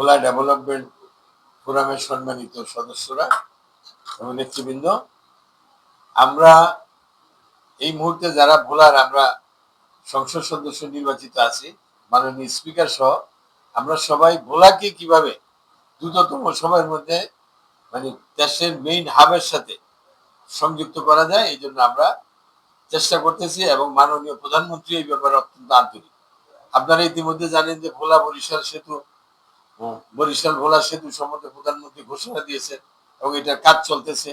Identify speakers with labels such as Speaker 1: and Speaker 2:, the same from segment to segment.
Speaker 1: ভোলা development ফোরামের সম্মানিত সদস্যরা এবং নেতৃবৃন্দ, আমরা এই মুহূর্তে যারা ভোলার আমরা সংসদ সদস্য নির্বাচিত আছি, মাননীয় স্পিকার সহ আমরা সবাই ভোলাকে কিভাবে দ্রুততম সময়ের মধ্যে মানে দেশের মেইন হাবের সাথে সংযুক্ত করা যায়, এই জন্য আমরা চেষ্টা করতেছি এবং মাননীয় প্রধানমন্ত্রী এই ব্যাপারে অত্যন্ত আন্তরিক। আপনারা ইতিমধ্যে জানেন যে ভোলা বরিশাল সেতু, বরিশাল ভোলা সেতু সম্বন্ধে প্রধানমন্ত্রী ঘোষণা দিয়েছেন এবং এটার কাজ চলতেছে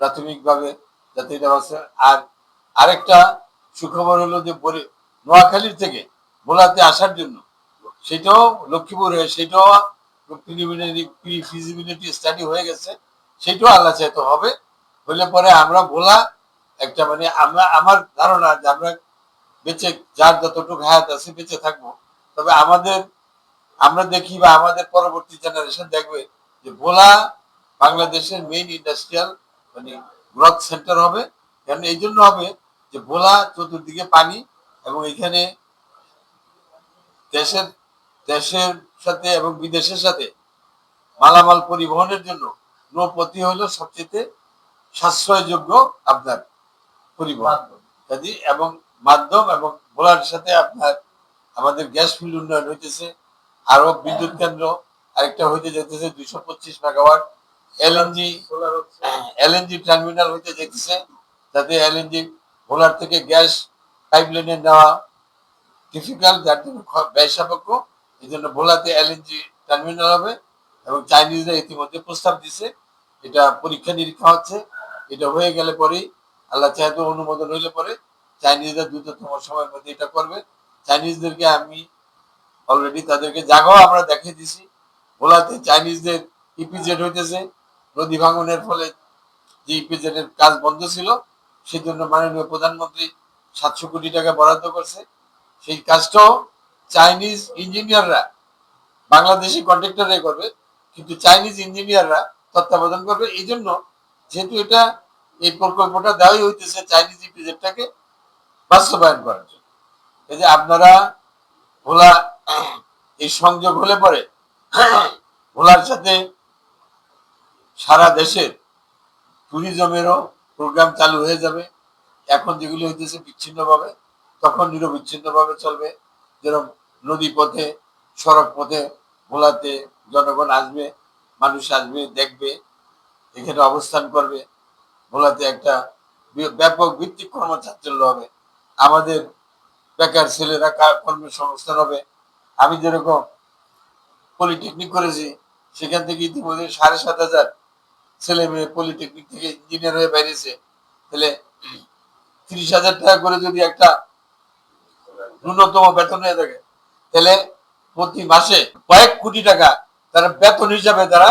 Speaker 1: প্রাথমিকভাবে, যাতে এটা আর আরেকটা সুখবর হলো যে নোয়াখালীর থেকে ভোলাতে আসার জন্য সেটাও লক্ষ্মীপুর হয়ে সেটাও ফিজিবিলিটি স্টাডি হয়ে গেছে, সেটাও আল্লাহ চাইতে হবে। হলে পরে আমরা ভোলা একটা মানে আমার ধারণা যে আমরা বেঁচে যার যতটুকু হায়াত আছে বেঁচে থাকবো, তবে আমরা দেখি বা আমাদের পরবর্তী জেনারেশন দেখবে যে ভোলা বাংলাদেশের মেইন ইন্ডাস্ট্রিয়াল মানে গ্রোথ সেন্টার হবে। কারণ এই জন্য হবে যে ভোলা চতুর্দিকে পানি এবং এখানে দেশের দেশের সাথে এবং বিদেশের সাথে মালামাল পরিবহনের জন্য নৌপথই হলো সবচেয়ে সাশ্রয়যোগ্য আপনার পরিবহন কাজী এবং মাধ্যম। এবং ভোলার সাথে আপনার আমাদের গ্যাস ফিল্ড উন্নয়ন হইতেছে, আরো বিদ্যুৎ কেন্দ্র আরেকটা হইতে যেতেছে 225 মেগাওয়াট, এলএনজি টার্মিনাল হইতে যেতেছে, যাতে এলএনজি ভোলার থেকে গ্যাস পাইপলাইনে নেওয়া ডিফিকাল্ট, যার জন্য ব্যয় সাপেক্ষ। এই জন্য ভোলাতে এলএনজি টার্মিনাল হবে এবং চাইনিজরা ইতিমধ্যে প্রস্তাব দিছে, এটা পরীক্ষা নিরীক্ষা হচ্ছে। এটা হয়ে গেলে পরেই আল্লাহ চাইতো অনুমোদন হইলে পরে চাইনিজরা দ্রুততম সময়ের মধ্যে এটা করবে। চাইনিজদেরকে আমি অলরেডি তাদেরকে জায়গাও আমরা দেখিয়ে দিছি। ভোলাতে চাইনিজদের ইপিজেড হইতেছে, নদী ভাঙনের ফলে যে ইপিজেড এর কাজ বন্ধ ছিল, সেই জন্য মাননীয় প্রধানমন্ত্রী 700 কোটি টাকা বরাদ্দ করছে। সেই কাজটাও চাইনিজ ইঞ্জিনিয়াররা বাংলাদেশি কন্ট্রাক্টররাই করবে, কিন্তু চাইনিজ ইঞ্জিনিয়াররা তত্ত্বাবধান করবে। এই জন্য যেহেতু এই প্রকল্পটা দেওয়াই হইতেছে চাইনিজ ইপিজেডটাকে বাস্তবায়ন করার জন্য। এই যে আপনারা ভোলা এই সংযোগ হলে পরে ভোলার সাথে সারা দেশের ট্যুরিজমেরও প্রোগ্রাম চালু হয়ে যাবে। এখন যেগুলি হইতেছে বিচ্ছিন্নভাবে, তখন নিরবিচ্ছিন্নভাবে চলবে। যেরকম নদী পথে, সড়ক পথে ভোলাতে জনগণ আসবে, মানুষ আসবে, দেখবে, এখানে অবস্থান করবে। ভোলাতে একটা ব্যাপক ভিত্তিক কর্মচাঞ্চল্য হবে, আমাদের বেকার ছেলেরা কর্মসংস্থান হবে। আমি যেরকম পলিটেকনিক করেছি, সেখান থেকে ইতিমধ্যে 7,500 ছেলে মেয়ে পলিটেকনিক থেকে ইঞ্জিনিয়ার হয়ে বেরিয়েছে। তাহলে 30,000 টাকা করে যদি একটা ন্যূনতম বেতন হয়ে থাকে, তাহলে প্রতি মাসে কয়েক কোটি টাকা তারা বেতন হিসাবে তারা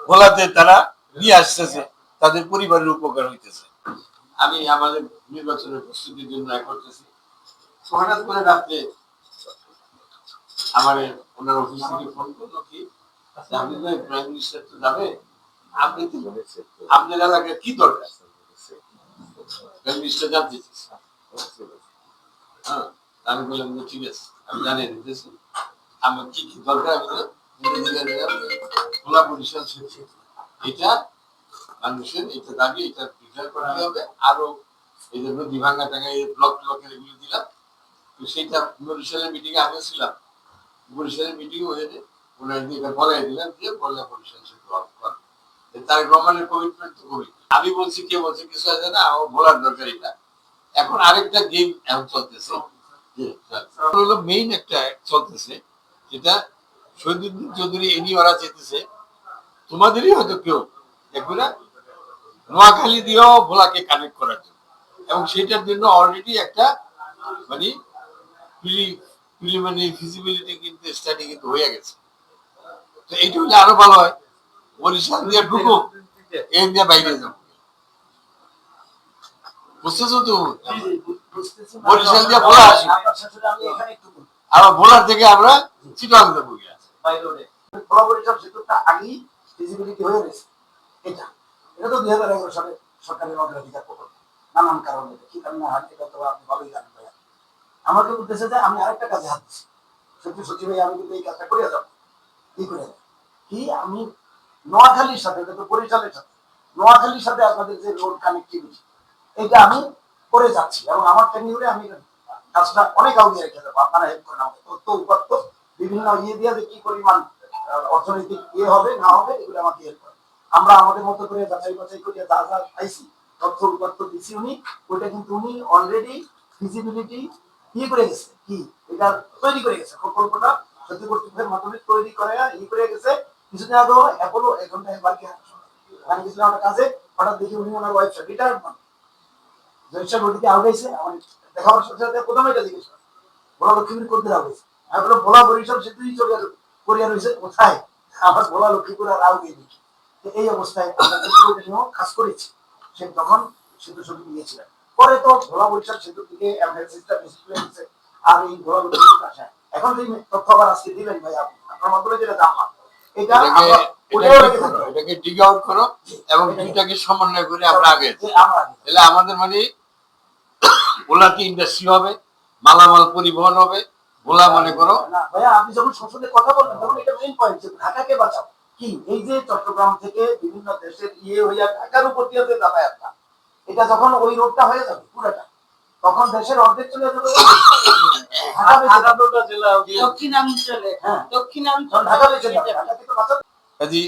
Speaker 1: ভোলাতে তারা নিয়ে আসতেছে, তাদের পরিবারের উপকার হইতেছে। আমি আমাদের নির্বাচনের প্রস্তুতির জন্য করতেছি। হঠাৎ করে রাত্রে আমার ওনার অফিস থেকে ফোন করলো কি, আপনি তো প্রাইম মিনিস্টার তো যাবে, আপনি তো আপনার এলাকায় কি দরকার প্রাইম মিনিস্টার জানতে চাইছি। হ্যাঁ, আমি বললাম ঠিক আছে, আমি জানিয়ে দিতেছি আমার কি কি দরকার। খোলা বরিশাল এটা মানুষের এটা দাবি, এটা ডিক্লেয়ার করতে হবে। আরো এই যে নদী ভাঙা টাঙা ব্লক ব্লকের এগুলো দিলাম, তো সেইটা বরিশালের মিটিং এ আমিও ছিলাম। বরিশালের মিটিং হয়েছে, ওনারা এটা বলাই দিলাম যে বললা বরিশাল তার গভর্নমেন্টের কমিটমেন্ট তো করি। আমি বলছি, কে বলছে কিছু আছে না, ও বলার দরকার এটা। এখন আরেকটা গেম এখন চলতেছে, হলো মেইন একটা চলতেছে, যেটা শহীদুদ্দিন চৌধুরী এনি ওরা চেতেছে তোমাদেরই হয়তো কেউ দেখবে না, নোয়াখালী দিয়েও ভোলাকে কানেক্ট করার জন্য। এবং সেটার জন্য অলরেডি একটা মানে প্রিলিমিনারি ফিজিবিলিটি কিন্তু স্টাডি কিন্তু হয়ে গেছে। তো এইটা হলে আরো ভালো হয়, বরিশাল দিয়ে ঢুকো, এই দিয়ে বাইরে যাবো। বুঝতেছো তো, বরিশাল দিয়ে ভোলা আসি, আবার ভোলার থেকে আমরা চিটাং যাবো।
Speaker 2: বরিশাল সেতুটা আগেই ফিজিবিলিটি হয়ে গেছে। এটা তো 2011 সালে সরকারের অগ্রাধিকার প্রকল্প, নানান কারণে কি কারণে হয় এটা তো আপনি ভালোই জানেন ভাইয়া। আমাকে বলতেছে যে আমি আরেকটা কাজে হাত দিচ্ছি, সত্যি সত্যি ভাই আমি কিন্তু এই কাজটা করে যাবো। ই করে দেয়। কি আমি নোয়াখালীর সাথে, এটা তো বরিশালের সাথে, নোয়াখালীর সাথে আপনাদের যে রোড কানেক্টিভিটি, এটা আমি করে যাচ্ছি এবং আমার টেনিউরে আমি কাজটা অনেক আগে রেখে দেবো। আপনারা হেল্প করেন আমাকে, তথ্য উপাত্ত বিভিন্ন ইয়ে দিয়ে যে কি পরিমাণ অর্থনৈতিক ইয়ে হবে না হবে এগুলো আমাকে হেল্প করেন। আমরা আমাদের মতো করে যাচাই বাছাই করে যা যা পাইছি তথ্য উপাত্ত দিচ্ছি উনি, ওইটা কিন্তু উনি অলরেডি ফিজিবিলিটি ইয়ে করে গেছে, কি এটা তৈরি করে গেছে, প্রকল্পটা সত্যি কর্তৃপক্ষের মাধ্যমে তৈরি করে ই করে গেছে। কিছুদিন আগেও অ্যাপোলো এক ঘন্টা একবার কি আমি গেছিলাম একটা কাজে, হঠাৎ দেখি উনি ওনার ওয়াইফ রিটায়ার্ড মানুষ জয়সার ওদিকে আউটাইছে, আমার দেখাবার সাথে সাথে প্রথমে এটা জিজ্ঞেস করে ভোলা লক্ষ্মীপুর করতে আউটাইছে। আমি বললাম ভোলা বরিশাল সেতুই চলে করিয়া রয়েছে কোথায়, আমার ভোলা লক্ষ্মীপুর আর আউটে দেখি। এই অবস্থায় আমরা কিন্তু এটা নিয়েও কাজ করেছি। সে তখন সেতু ছবি নিয়েছিলেন, পরে তো ভোলা বরিশাল সেতুর দিকে অ্যাম্বুলেন্সটা বেশি করে দিচ্ছে। আর এই ভোলা লক্ষ্মীপুর আসা এখন যে তথ্য আবার আজকে দিলেন ভাই, আপনি আপনার মাধ্যমে যেটা জানলাম এটা আমরা ওটাও রেখে থাকবো।
Speaker 1: এটাকে ডিগ আউট করো এবং দুইটাকে সমন্বয় করে আমরা আগে তাহলে আমাদের মানে ভোলাতে ইন্ডাস্ট্রি হবে, মালামাল পরিবহন হবে। ভোলা মনে করো
Speaker 2: না ভাইয়া, আপনি যখন সংসদে কথা বলবেন তখন এটা মেইন পয়েন্ট যে ঢাকাকে বাঁচাও। কি এই যে চট্টগ্রাম থেকে বিভিন্ন দেশের ইয়ে হইয়া ঢাকার উপর দিয়ে যে যাতায়াতটা, এটা যখন ওই রোডটা হয়ে যাবে পুরোটা, তখন দেশের অর্ধেক চলে যাবে ঢাকা বেঁচে যাবে।
Speaker 3: 58টা জেলা
Speaker 4: দক্ষিণাঞ্চলে
Speaker 2: হ্যাঁ,
Speaker 4: দক্ষিণাঞ্চল
Speaker 2: ঢাকা বেঁচে যাবে, ঢাকাকে তো বাঁচাতে
Speaker 1: কাজী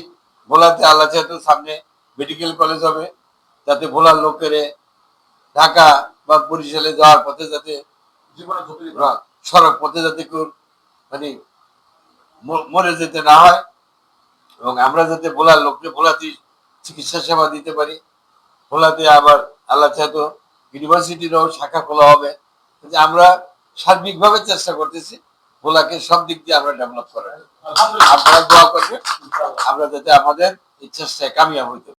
Speaker 1: ভোলাতে আল্লাহ চাহের সামনে মেডিকেল কলেজ হবে, যাতে ভোলার লোকের ঢাকা বা বরিশালে যাওয়ার পথে যাতে
Speaker 2: জীবনে ঝুঁকি
Speaker 1: সড়ক পথে যাতে কেউ মানে মরে যেতে না হয় এবং আমরা যাতে ভোলার লোককে ভোলাতে চিকিৎসা সেবা দিতে পারি। ভোলাতে আবার আল্লাহ চাহেতো ইউনিভার্সিটিরও শাখা খোলা হবে। আমরা সার্বিকভাবে চেষ্টা করতেছি ভোলাকে সব দিক দিয়ে আমরা ডেভেলপ করার। আপনারা দোয়া করবেন আমরা যাতে আমাদের এই চেষ্টায় কামিয়াব হইতে